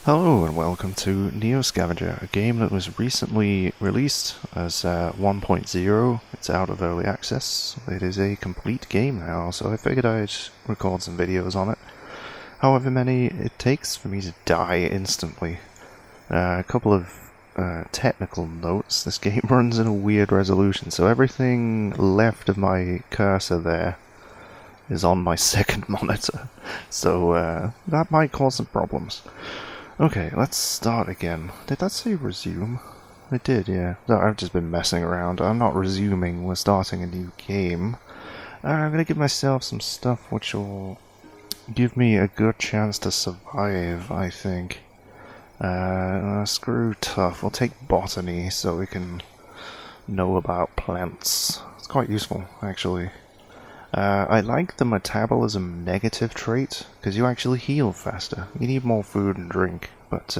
Hello and welcome to Neo Scavenger, a game that was recently released as 1.0. It's out of early access. It is a complete game now, so I figured I'd record some videos on it. However many it takes for me to die instantly. A couple of technical notes. This game runs in a weird resolution, so everything left of my cursor there is on my second monitor, so that might cause some problems. Okay, let's start again. Did that say resume? It did, yeah. No, I've just been messing around. I'm not resuming, we're starting a new game. I'm gonna give myself some stuff which will give me a good chance to survive, I think. Screw tough. We'll take botany so we can know about plants. It's quite useful, actually. I like the metabolism negative trait, because you actually heal faster. You need more food and drink, but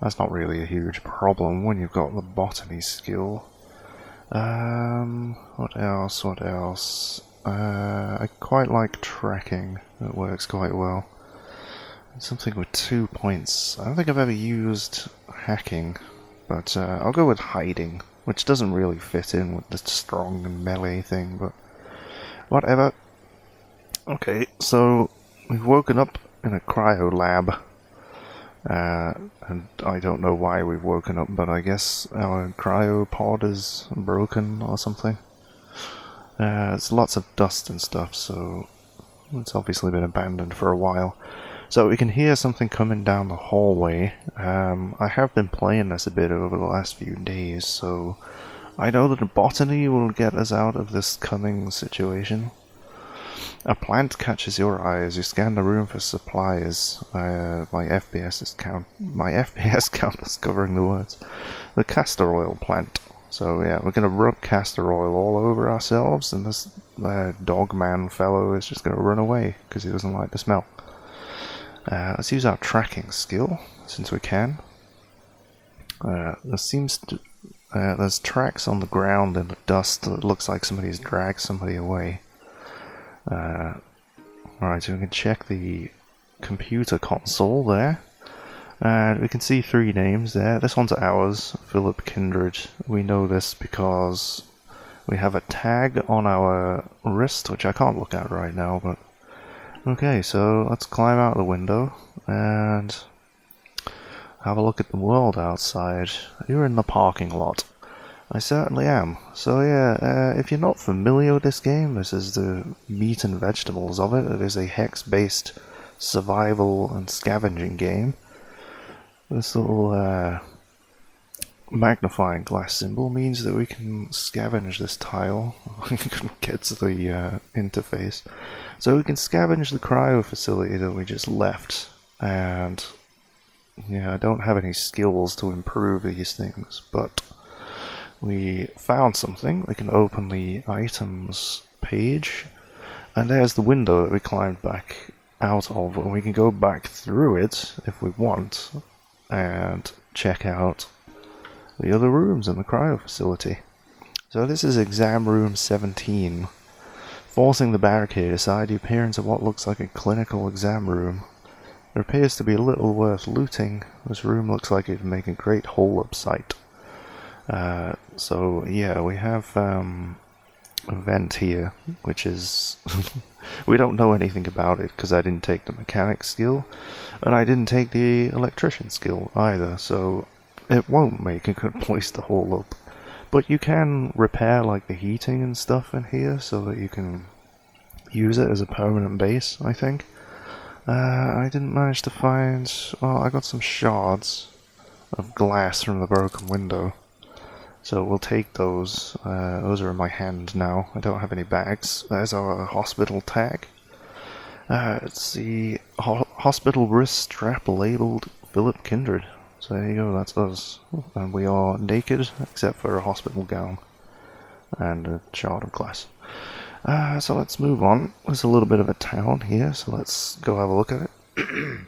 that's not really a huge problem when you've got the botany skill. What else? I quite like tracking. It works quite well. Something with 2 points. I don't think I've ever used hacking, but I'll go with hiding, which doesn't really fit in with the strong melee thing, but whatever. Okay, so we've woken up in a cryo lab, and I don't know why we've woken up, but I guess our cryo pod is broken or something. There's lots of dust and stuff, so it's obviously been abandoned for a while. So we can hear something coming down the hallway. I have been playing this a bit over the last few days, so I know that botany will get us out of this coming situation. A plant catches your eye as you scan the room for supplies. My FPS count is covering the words. The castor oil plant. So yeah, we're gonna rub castor oil all over ourselves, and this dogman fellow is just gonna run away because he doesn't like the smell. Let's use our tracking skill since we can. There's tracks on the ground in the dust. It looks like somebody's dragged somebody away. Alright, so we can check the computer console there. And we can see 3 names there. This one's ours, Philip Kindred. We know this because we have a tag on our wrist, which I can't look at right now, but... Okay, so let's climb out the window and have a look at the world outside. You're in the parking lot. I certainly am. So yeah, if you're not familiar with this game, this is the meat and vegetables of it. It is a hex-based survival and scavenging game. This little magnifying glass symbol means that we can scavenge this tile. We can get to the interface. So we can scavenge the cryo facility that we just left. And yeah, I don't have any skills to improve these things, but we found something. We can open the items page, and there's the window that we climbed back out of, and we can go back through it if we want and check out the other rooms in the cryo facility. So this is exam room 17. Forcing the barricade aside, you peer into what looks like a clinical exam room. There appears to be little worth looting. This room looks like it'd make a great hole-up site. So yeah, we have a vent here, which is... we don't know anything about it because I didn't take the mechanic skill, and I didn't take the electrician skill either, so it won't make a good place to hole up. But you can repair like the heating and stuff in here so that you can use it as a permanent base, I think. I didn't manage to find... well, I got some shards of glass from the broken window. So we'll take those. Those are in my hand now. I don't have any bags. There's our hospital tag. Let's see. Hospital wrist strap labeled Philip Kindred. So there you go, that's us. And we are naked, except for a hospital gown. And a shard of glass. So let's move on. There's a little bit of a town here, so let's go have a look at it.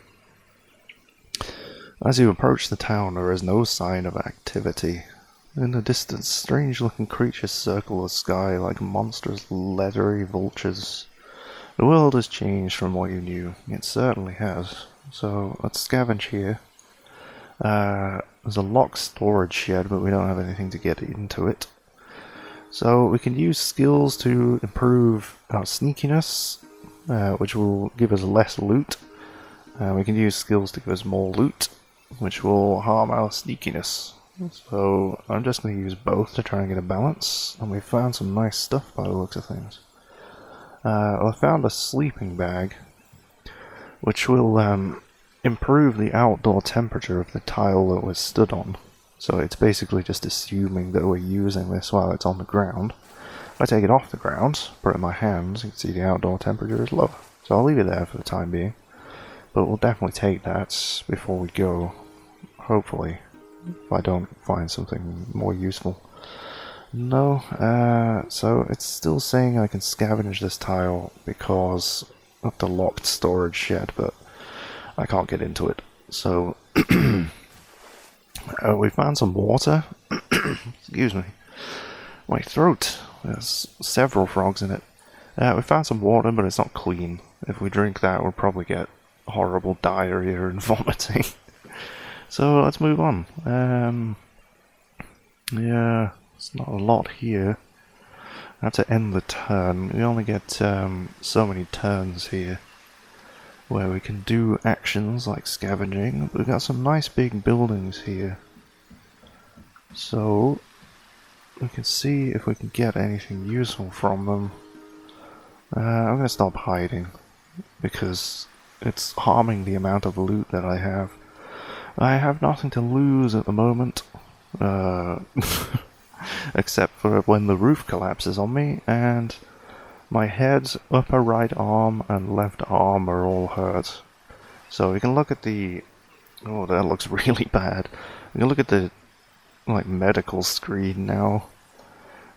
As you approach the town, there is no sign of activity. In the distance, strange-looking creatures circle the sky like monstrous, leathery vultures. The world has changed from what you knew. It certainly has. So let's scavenge here. There's a locked storage shed, but we don't have anything to get into it. So we can use skills to improve our sneakiness, which will give us less loot. We can use skills to give us more loot, which will harm our sneakiness. So I'm just going to use both to try and get a balance, and we found some nice stuff by the looks of things. I found a sleeping bag, which will improve the outdoor temperature of the tile that we're stood on. So it's basically just assuming that we're using this while it's on the ground. If I take it off the ground, put it in my hands, you can see the outdoor temperature is lower. So I'll leave it there for the time being. But we'll definitely take that before we go, hopefully, if I don't find something more useful. No, so it's still saying I can scavenge this tile because of the locked storage shed, but I can't get into it. So, we found some water. Excuse me. My throat. There's several frogs in it. We found some water, but it's not clean. If we drink that, we'll probably get horrible diarrhea and vomiting. So let's move on. Yeah, it's not a lot here. I have to end the turn. We only get so many turns here where we can do actions like scavenging. We've got some nice big buildings here. So we can see if we can get anything useful from them. I'm going to stop hiding because it's harming the amount of loot that I have. I have nothing to lose at the moment, except for when the roof collapses on me, and my head, upper right arm, and left arm are all hurt. So we can look at the... oh, that looks really bad. We can look at the medical screen now.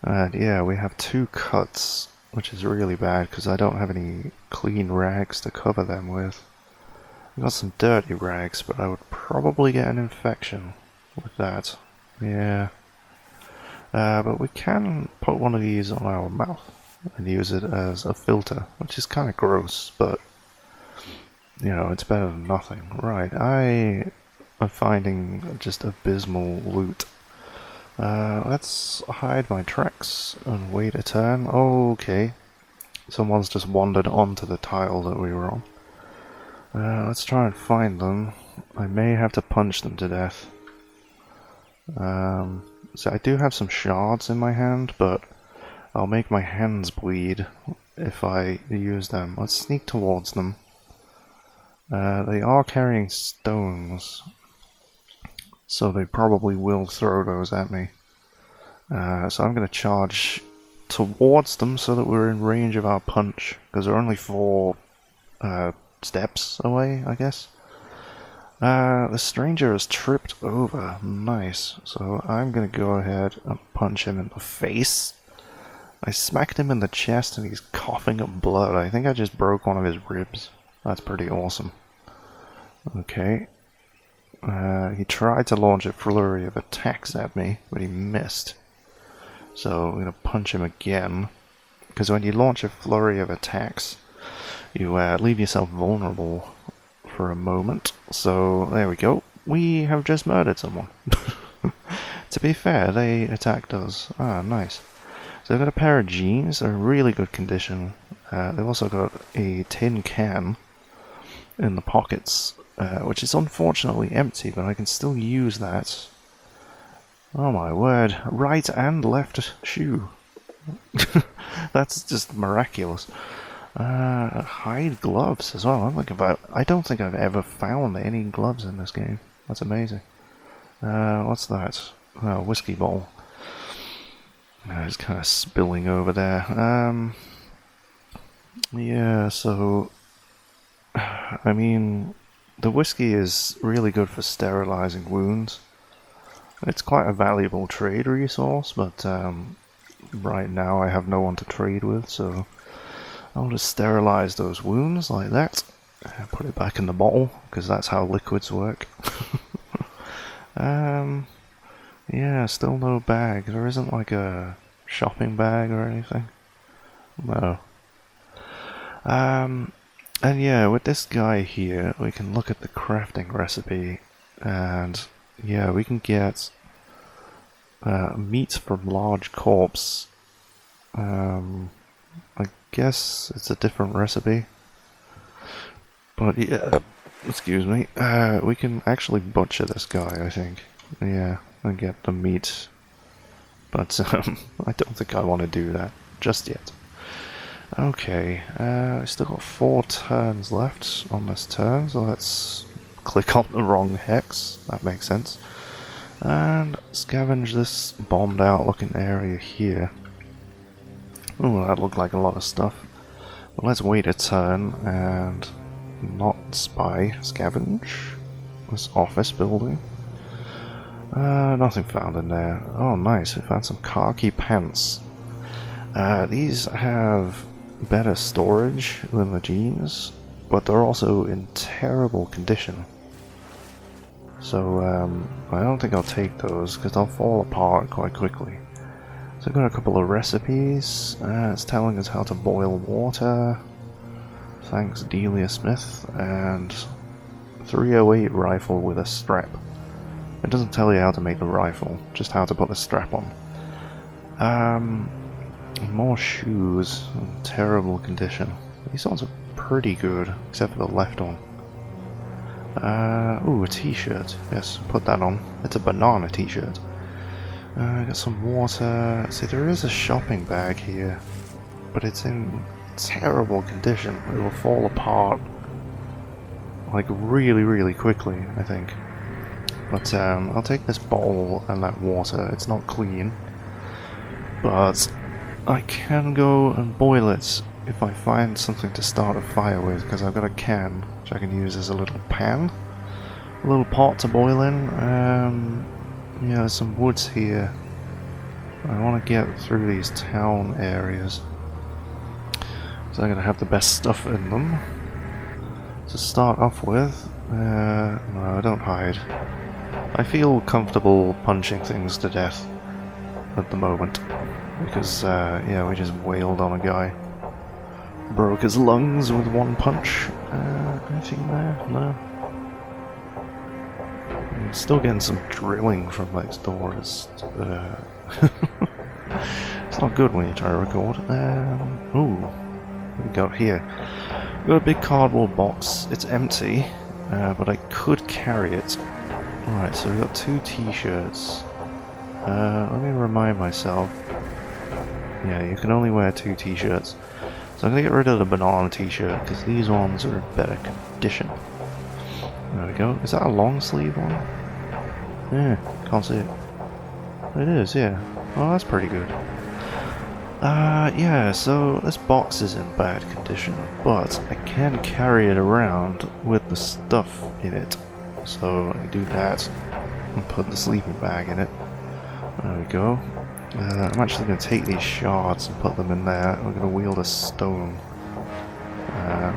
And yeah, we have 2 cuts, which is really bad because I don't have any clean rags to cover them with. I've got some dirty rags, but I would probably get an infection with that. Yeah. But we can put one of these on our mouth and use it as a filter, which is kind of gross, but you know, it's better than nothing. Right, I am finding just abysmal loot. Let's hide my tracks and wait a turn. Okay, someone's just wandered onto the tile that we were on. Let's try and find them. I may have to punch them to death. So I do have some shards in my hand, but I'll make my hands bleed if I use them. Let's sneak towards them. They are carrying stones, so they probably will throw those at me. So I'm going to charge towards them so that we're in range of our punch, because they're only 4 steps away, I guess. The stranger is tripped over. Nice. So I'm going to go ahead and punch him in the face. I smacked him in the chest and he's coughing up blood. I think I just broke one of his ribs. That's pretty awesome. Okay. He tried to launch a flurry of attacks at me, but he missed. So I'm going to punch him again. Because when you launch a flurry of attacks, you leave yourself vulnerable for a moment. So there we go. We have just murdered someone. To be fair, they attacked us. Ah, nice. So they've got a pair of jeans. They're in really good condition. They've also got a tin can in the pockets, which is unfortunately empty, but I can still use that. Oh my word. Right and left shoe. That's just miraculous. Hide gloves as well. I don't think I've ever found any gloves in this game. That's amazing. What's that? Oh, whiskey bottle. It's kind of spilling over there. Yeah, so I mean, the whiskey is really good for sterilizing wounds. It's quite a valuable trade resource, but right now I have no one to trade with, so I'll just sterilize those wounds like that. Put it back in the bottle, because that's how liquids work. Yeah, still no bag. There isn't like a shopping bag or anything. No. And yeah, with this guy here, we can look at the crafting recipe, and yeah, we can get meat from large corpse. I guess it's a different recipe, but yeah, excuse me. We can actually butcher this guy, I think. Yeah, and get the meat, but I don't think I want to do that just yet. Okay, I still got 4 turns left on this turn, so let's click on the wrong hex. That makes sense. And scavenge this bombed out looking area here. Oh, that looked like a lot of stuff. Well, let's wait a turn and not spy. Scavenge this office building. Nothing found in there. Oh, nice. We found some khaki pants. These have better storage than the jeans, but they're also in terrible condition. So I don't think I'll take those because they'll fall apart quite quickly. So I've got a couple of recipes. It's telling us how to boil water. Thanks Delia Smith. And 308 rifle with a strap. It doesn't tell you how to make the rifle, just how to put the strap on. More shoes in terrible condition. These ones are pretty good, except for the left one. Ooh, a t-shirt. Yes, put that on. It's a banana t-shirt. Got some water. See, there is a shopping bag here, but it's in terrible condition. It will fall apart, like, really, really quickly, I think. But, I'll take this bowl and that water. It's not clean, but I can go and boil it if I find something to start a fire with, because I've got a can, which I can use as a little pan. A little pot to boil in. Yeah, there's some woods here. I want to get through these town areas, so I'm going to have the best stuff in them. To start off with, no, don't hide. I feel comfortable punching things to death at the moment, because, yeah, we just wailed on a guy. Broke his lungs with one punch. Anything there? No. I'm still getting some drilling from next door. It's not good when you try to record. Ooh, what we got here? We've got a big cardboard box. It's empty, but I could carry it. Alright, so we've got 2 t-shirts. Let me remind myself. Yeah, you can only wear 2 t-shirts. So I'm going to get rid of the banana t-shirt, because these ones are in better condition. There we go. Is that a long sleeve one? Yeah, can't see it. It is, yeah. Oh, that's pretty good. Yeah, so this box is in bad condition, but I can carry it around with the stuff in it. So I do that and put the sleeping bag in it. There we go. I'm actually going to take these shards and put them in there. We're going to wield a stone.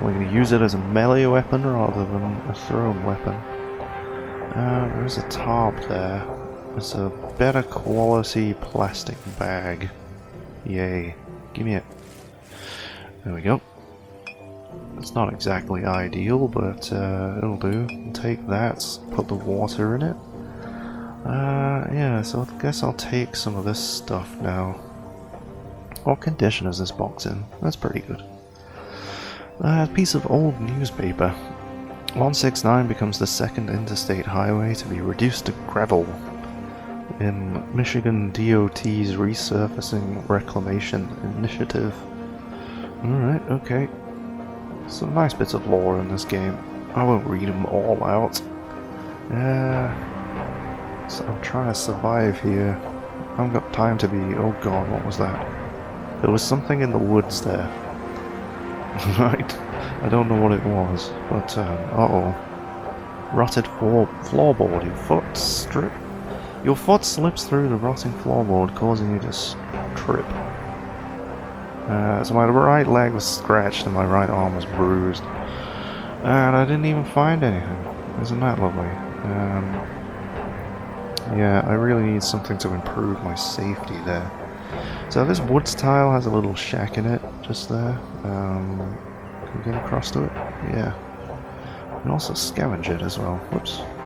We're going to use it as a melee weapon rather than a thrown weapon. There's a tarp there. It's a better quality plastic bag. Yay. Give me it. There we go. It's not exactly ideal, but it'll do. Take that, put the water in it. Yeah, so I guess I'll take some of this stuff now. What condition is this box in? That's pretty good. A piece of old newspaper. 169 becomes the second interstate highway to be reduced to gravel in Michigan DOT's resurfacing reclamation initiative. Alright, okay. Some nice bits of lore in this game. I won't read them all out. So I'm trying to survive here. I haven't got time to be... Oh god, what was that? There was something in the woods there. Right. I don't know what it was, but uh-oh. Rotted floorboard. Your foot slips through the rotting floorboard, causing you to trip. So my right leg was scratched and my right arm was bruised. And I didn't even find anything. Isn't that lovely? Yeah, I really need something to improve my safety there. So this woods tile has a little shack in it, just there. We get across to it? Yeah. And also scavengered as well. Whoops.